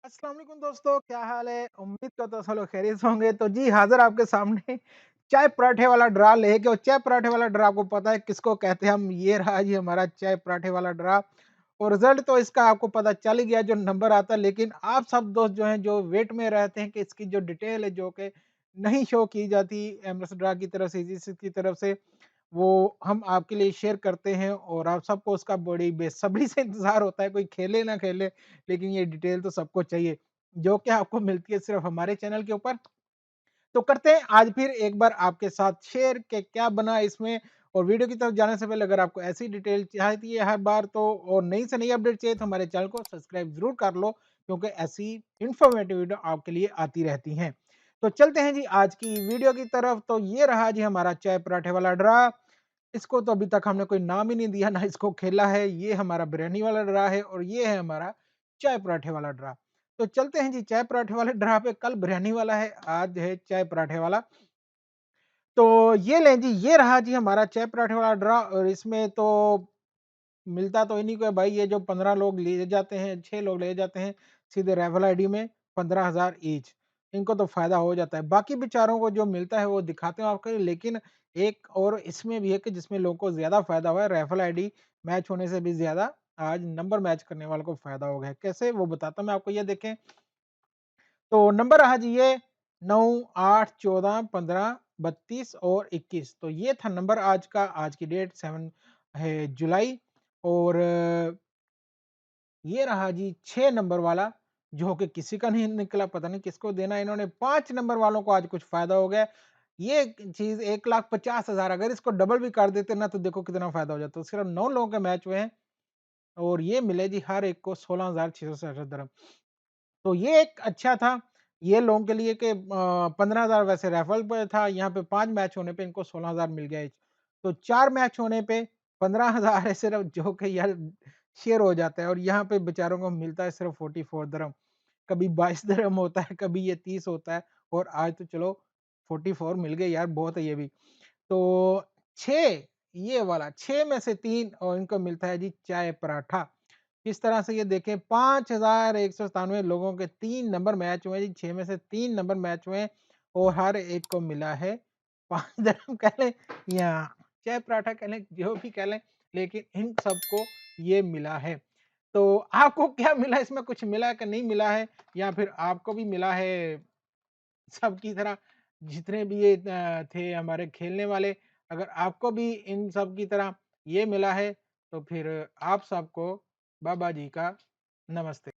अस्सलाम वालेकुम दोस्तों, क्या हाल है? उम्मीद करता हूँ सब लोग खैरियत से होंगे। तो जी हाज़िर आपके सामने चाय पराठे वाला ड्रा लेके। और चाय पराठे वाला ड्रा आपको पता है किसको कहते हैं हम। ये रहा जी हमारा चाय पराठे वाला ड्रा। और रिज़ल्ट तो इसका आपको पता चल ही गया जो नंबर आता है। लेकिन आप सब दोस्त जो हैं जो वेट में रहते हैं कि इसकी जो डिटेल है जो कि नहीं शो की जाती एमएस ड्रा की तरफ से, इसी की तरफ से, वो हम आपके लिए शेयर करते हैं। और आप सबको उसका बड़ी बेसब्री से इंतज़ार होता है, कोई खेले ना खेले, लेकिन ये डिटेल तो सबको चाहिए, जो कि आपको मिलती है सिर्फ़ हमारे चैनल के ऊपर। तो करते हैं आज फिर एक बार आपके साथ शेयर कि क्या बना इसमें। और वीडियो की तरफ जाने से पहले अगर आपको ऐसी डिटेल चाहिए हर बार तो, और नई से नई अपडेट चाहिए, तो हमारे चैनल को सब्सक्राइब ज़रूर कर लो, क्योंकि ऐसी इन्फॉर्मेटिव वीडियो आपके लिए आती रहती हैं। तो चलते हैं जी आज की वीडियो की तरफ। तो ये रहा जी हमारा चाय पराठे वाला ड्रा। इसको तो अभी तक हमने कोई नाम ही नहीं दिया, ना इसको खेला है। ये हमारा बिरयानी वाला ड्रा है और ये है हमारा चाय पराठे वाला ड्रा। तो चलते हैं जी चाय पराठे वाले ड्रा पे। कल बिरयानी वाला है, आज है चाय पराठे वाला। तो ये लें जी, ये रहा जी हमारा चाय पराठे वाला ड्रा। और इसमें तो मिलता तो इन्हीं को है भाई। ये जो 15 लोग ले जाते हैं, 6 लोग ले जाते हैं सीधे रेफरल आईडी में 15,000 ईच। इनको तो फ़ायदा हो जाता है। बाकी बेचारों को जो मिलता है वो दिखाते हैं आपको। लेकिन एक और इसमें भी है कि जिसमें लोगों को ज़्यादा फ़ायदा हुआ है, रेफरल आईडी मैच होने से भी ज़्यादा आज नंबर मैच करने वालों को फ़ायदा हो गया है। कैसे वो बताता हूँ मैं आपको, ये देखें। तो नंबर रहा जी ये 9, 8, 14, 15, 32 और 21। तो ये था नंबर आज का। आज की डेट 7 है जुलाई। और ये रहा जी 6 नंबर वाला, जो कि किसी का नहीं निकला, पता नहीं किसको देना है इन्होंने। 5 नंबर वालों को आज कुछ फ़ायदा हो गया। ये चीज़ 1,50,000 अगर इसको डबल भी कर देते ना, तो देखो कितना फ़ायदा हो जाता। तो सिर्फ़ 9 लोगों के मैच हुए हैं और ये मिले जी हर एक को 16,667 दिरहम। तो ये एक अच्छा था ये लोगों के लिए कि 15,000 वैसे रेफरल पे था। यहाँ पे 5 मैच होने पे इनको 16,000 मिल गया। तो 4 मैच होने पे 15,000 है सिर्फ, जो कि यार शेयर हो जाता है। और यहाँ पे बेचारों को मिलता है सिर्फ 44 दिरहम। कभी 22 दिरहम होता है, कभी ये 30 होता है। और आज तो चलो 44 मिल गए यार, बहुत है ये भी। तो 6 ये वाला 6 में से 3 और इनको मिलता है जी चाय पराठा। इस तरह से ये देखें 5,197 लोगों के 3 नंबर मैच हुए जी। 6 में से 3 नंबर मैच हुए और हर एक को मिला है 5 दिरहम कह लें या चाय पराठा कह लें, जो भी कह लें, लेकिन इन सबको ये मिला है। तो आपको क्या मिला, इसमें कुछ मिला है कि नहीं मिला है? या फिर आपको भी मिला है सबकी तरह, जितने भी ये थे हमारे खेलने वाले? अगर आपको भी इन सब की तरह ये मिला है, तो फिर आप सबको बाबा जी का नमस्ते।